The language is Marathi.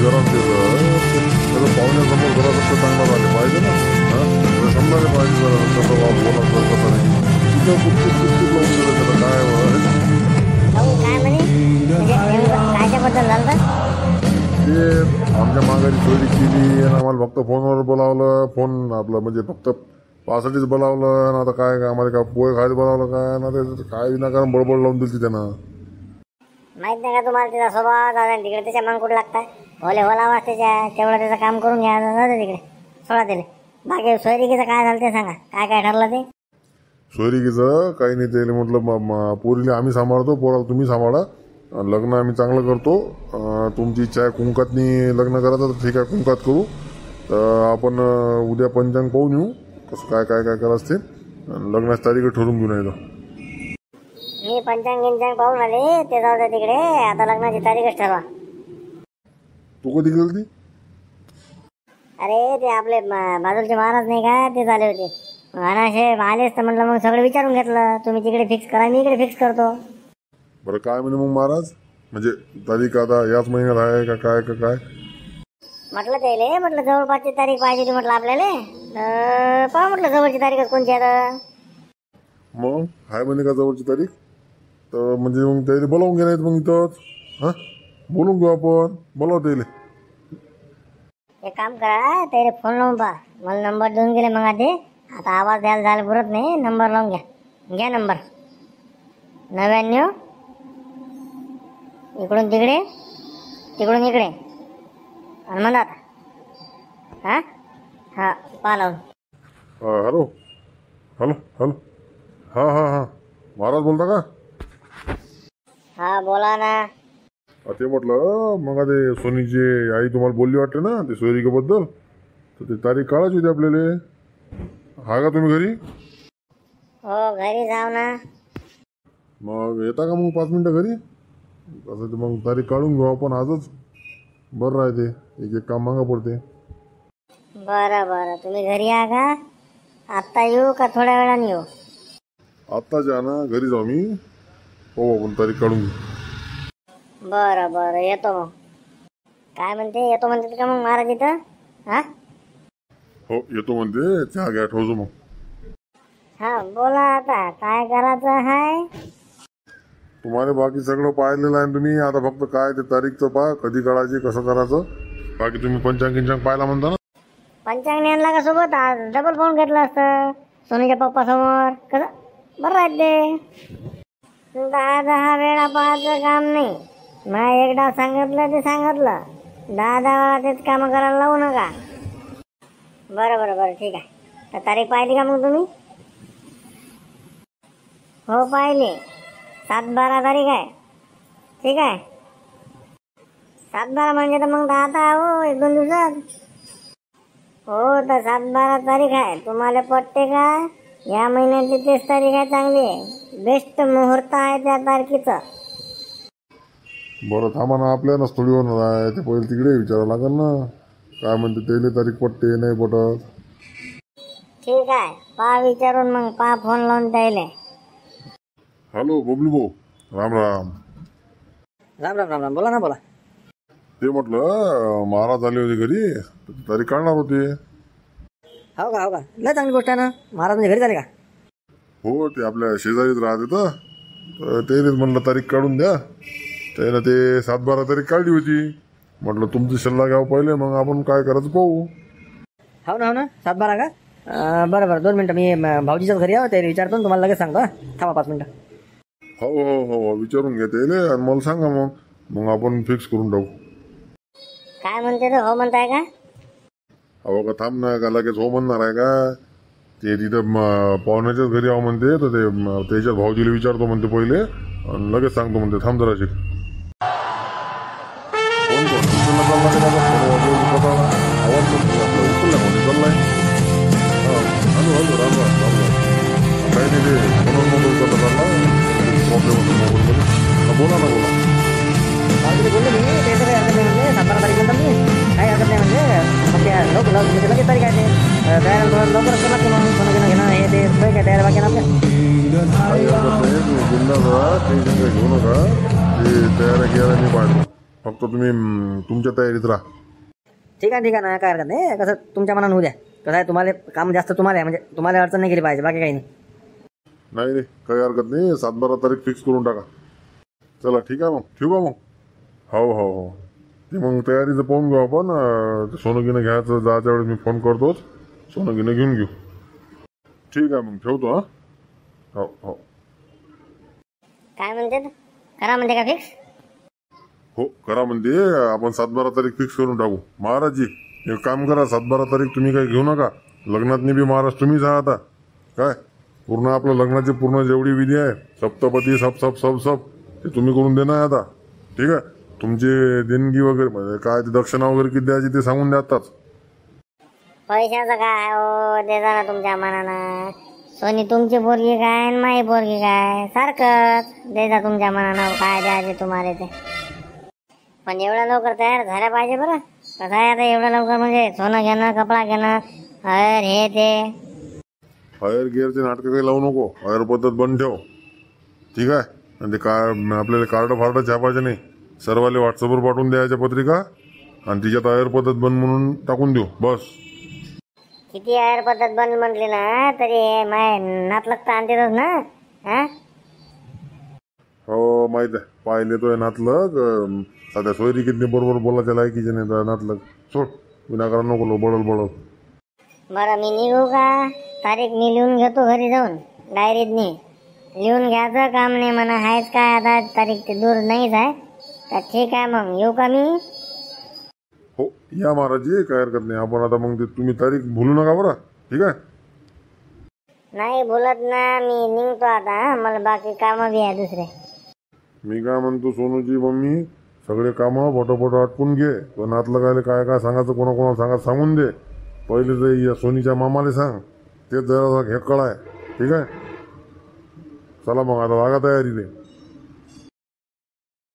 घरात गेलं तर पाहुण्यासमोर घरात असं चांगलं झाले पाहिजे ना. हां समजायला पाहिजे जरा कसं बोला कसं नाही तिथं कुठं लावून दिलं त्याला काय काय म्हणे म्हणजे कायच्याबद्दल झालं ते आमच्या माघारी चोरी केली आणि आम्हाला फक्त फोनवर बोलावलं. फोन आपलं म्हणजे फक्त पासाठीच बोलावलं आणि आता काय आम्हाला काय पोहे खायला बोलावलं काय ना ते काय विनाकारण बडबड लावून दिली त्यानं. माहित नाही का तुम्हाला त्याचा स्वभाव दादा तिकडे त्याच्या मग कुठं लागताय ओले होला आवाज त्याच्या तेवढं त्याचं काम करून घ्या दादा तिकडे सोडा त्याला. बाकी सोयरिकीचं काय झालं ते सांगा काय काय ठरलं ते. सोयरिकीचं काही नाही ते म्हटलं पोरीला आम्ही सांभाळतो पोराला तुम्ही सांभाळा लग्न आम्ही चांगलं करतो. तुमची इच्छा आहे कुंकातनी लग्न करायचं तर ठीक आहे कुंकात करू. तर आपण उद्या पंचांग पाहून येऊ कसं काय काय काय करायचं ते लग्नाची तारीख ठरवून घेऊन येतो. मी पंचांग गिंचांग पाहून आले ते जाऊ द्या तिकडे आता लग्नाची तारीखच ठरवा. तू कधी गेली ती? अरे ते आपले बाजूचे महाराज नाही का ते झाले होते अनाशे आलेच तर म्हटलं मग सगळं विचारून घेतलं तुम्ही तिकडे फिक्स करा मी इकडे फिक्स करतो. बरं काय म्हणे मग महाराज म्हणजे तारीख आता याच महिन्यात आहे का काय का काय म्हटलं त्याले म्हटलं जवळपासची तारीख पाहिजे होती म्हटलं आपल्याला पहा म्हटलं जवळची तारीख कोणची आहे. मग आहे म्हणे का जवळची तारीख तर म्हणजे मग त्याला बोलावून घे नाही मग इथंच हां बोलून घेऊ आपण बोलाव त्याला. एक काम करा त्याला फोन लावून पहा मला नंबर देऊन गेले मग आधी आता आवाज द्यायला झाला पुरत नाही नंबर लावून घ्या नंबर 99 इकडून तिकडे तिकडून इकडे आणि म्हणतात हां हां पहा लावून. हॅलो हॅलो हॅलो हां हां हां महाराज बोलता का? हां बोला ना. ते म्हटलं मग ते सोनीची आई तुम्हाला बोलली वाटते ना ते सोयरिकेबद्दल तर ते तारीख काढायची होती आपल्याला. हा का तुम्ही घरी? हो घरी जाऊ ना. मग येता का मग 5 मिनटं घरी असं ते मग तारीख काढून घेऊ आपण आजच. बरं राहते एक एक काम मागा पडते. बरं बरं तुम्ही घरी या का आत्ता येऊ का थोड्या वेळाने येऊ? आत्ताच या ना घरी जाऊ मी हो आपण तारीख काढून घेऊ. बरं बरं येतो मग. काय म्हणते येतो म्हणते का मग महाराज इथं हां? हो येतो म्हणते चहा घ्या ठेवतो मग. हां बोला आता काय करायचं आहे? तुम्हाला बाकी सगळं पाहिलेलं आहे तुम्ही आता फक्त काय ते तारीखचं पहा कधी काढायची कसं करायचं. बाकी तुम्ही पंचांग गिंचांग पाहायला म्हणता ना. पंचांगने आणला का सोबत आज डबल फोन घेतला असतं सोनीच्या पप्पा समोर कसं बरं राहते. 10 वेळा पाहायचं काम नाही. मग एकदा सांगितलं ते सांगितलं 10 तेच कामं करायला लावू नका. बरं बरं बरं ठीक आहे. तर तारीख पाहिली का मग तुम्ही? हो पाहिली 7-12 तारीख आहे. ठीक आहे 7-12 म्हणजे तर मग 10 हो 1-2 दिवसात. हो तर 7-12 तारीख आहे. तुम्हाला पटते का? या महिन्याची 30 तारीख आहे चांगली आहे बेस्ट मुहूर्त आहे त्या तारखेचं. बरं थांबा ना आपल्यालाच थोडी होणार आहे ते पहिले तिकडे विचारावं लागेल ना काय म्हणते त्याला तारीख पटते नाही पटत. ठीक आहे पहा विचारून मग पहा फोन लावून द्यायले. हॅलो बबलू भाऊ राम राम. राम राम राम राम बोला ना बोला. ते म्हटलं महाराज आले होते घरी तारीख काढणार होते. हो का लय चांगली गोष्ट आहे ना. महाराज म्हणजे घरी झाले का? हो ते आपल्या शेजारीच राहते तर त्यानेच म्हणलं तारीख काढून द्या. त्यानं ते 7-12 तारीख काढली होती. म्हटलं तुमची सल्ला घ्यावं पहिले मग आपण काय करायचं पाहू. हो ना 7-12 का? बरं बरं 2 मिनटं मी भाऊजीच्याच घरी आहो ते विचारतो तुम्हाला लगेच सांगतो. थांबा 5 मिनटं. हो हो हो विचारून घ्या त्याला आणि मला सांगा मग आपण फिक्स करून टाकू. काय म्हणते तर हो म्हणताय का? अहो का थांब ना का लगेच हो म्हणणार आहे का? ते तिथं पाहुण्याच्याच घरी आहो म्हणते तर ते त्याच्या भाऊजीला विचारतो म्हणते पहिले आणि लगेच सांगतो म्हणते. थांब जराशी. कोण आवाज आपला उचलला म्हणजे चाललाय. हॅलो राम राम राम राम. काही नाही ते म्हणून मोबाईल चालला प्रॉब्लेम होतो मोबाईलमध्ये. बोला ना बोला. बोललो मी त्याचं काही हरकत नाही म्हणजे 7-12 तारीख म्हणतात मी काही हरकत नाही म्हणजे मग त्या म्हणजे लगेच तारीख आहे ते तयार थोडं लवकरच करा की मग सोनं घेणं घेणं हे ते काय तयार बाकी ना आपल्या. काही हरकत नाही तुम्ही बिंदास राहा टेन्शन काही घेऊ नका. ते तयारी केला मी पाहिजे. फक्त तुम्ही तुमच्या तयारीत राहा. ठीक आहे ना, काय हरकत नाही. कसं तुमच्या मनानं होऊ द्या. कसं आहे, तुम्हाला काम जास्त तुम्हाला आहे, म्हणजे तुम्हाला अडचण नाही गेली पाहिजे, बाकी काही नाही. नाही रे, काही हरकत नाही. 7-12 तारीख फिक्स करून टाका. चला ठीक आहे, मग ठेवू का मग? हो हो हो. ते मग तयारीचं पाहून घेऊ आपण. ते सोनं गिनं घ्यायचं जायच्या वेळेस मी फोन करतोच. सोनं गिनं घेऊन घेऊ. ठीक आहे मग ठेवतो. हो हो काय म्हणते करा म्हणते का फिक्स? हो करा म्हणते. आपण 7-12 तारीख फिक्स करून टाकू. महाराजजी एक काम करा, 7-12 तारीख तुम्ही काही घेऊ नका. लग्नात बी महाराज तुम्हीच आहात आता. काय पूर्ण आपलं लग्नाची पूर्ण जेवढी विधी आहे, सप्तपदी सब ते तुम्ही करून देणार आहे आता. ठीक आहे. तुमची देणगी वगैरे म्हणजे काय ते दक्षिणा वगैरे किती द्यायची ते सांगून द्या आताच. पैशाचं काय हो, देजा ना तुमच्या मनानं. सोनी तुमची पोरगी काय आणि माझी पोरगी काय सारखंच. देजा तुमच्या मनानं काय द्यायचे तुम्हाला ते. पण एवढ्या लवकर तयार झाल्या पाहिजे बरं. कसं आहे आता एवढ्या लवकर म्हणजे सोनं घेणं, कपडा घेणं, हयर हे ते. फायर गिअरचे नाटकं काही लावू नको. फायर पद्धत बंद ठेव. ठीक आहे. आणि ते काय आपल्याला कार्ड छापायचे नाही. सर्वाले व्हॉट्सअपवर पाठवून द्यायच्या पत्रिका आणि तिच्यात आयर पद्धत बंद म्हणून टाकून देऊ बस. किती हयर पद्धत बंद म्हटली ना तरी माय नातलग तर आणतेच ना. हा हो माहित आहे. पाहिले तो नातलग. सध्या सोयरी किती बरोबर बोलायच्या लायकीचे नाही नातलग. सोड विनाकारण नको बळल. बरं मी निघू का? तारीख मी लिहून घेतो घरी जाऊन डायरीत. लिहून घ्यायचं काम नाही म्हणा. आहेच काय आता तारीख ते दूर नाहीच आहे. तर ठीक आहे मग येऊ का मी? हो या महाराजजी, काय हरकत नाही. आपण आता मग ते तुम्ही तारीख भूलू नका बरं. ठीक आहे. नाही बोलत ना, मी निघतो आता. मला बाकी कामं बी आहे दुसरे. मी काय म्हणतो सोनूची मम्मी, सगळे कामं फोटो आटपून घे. तो नातलगायला काय काय सांगायचं कोणाकोणाला सांगायचं सांगून दे. पहिले तर या सोनीच्या मामाला सांग. ते जरा हे कळाय. ठीक आहे. चला मग आता लागा तयारीले.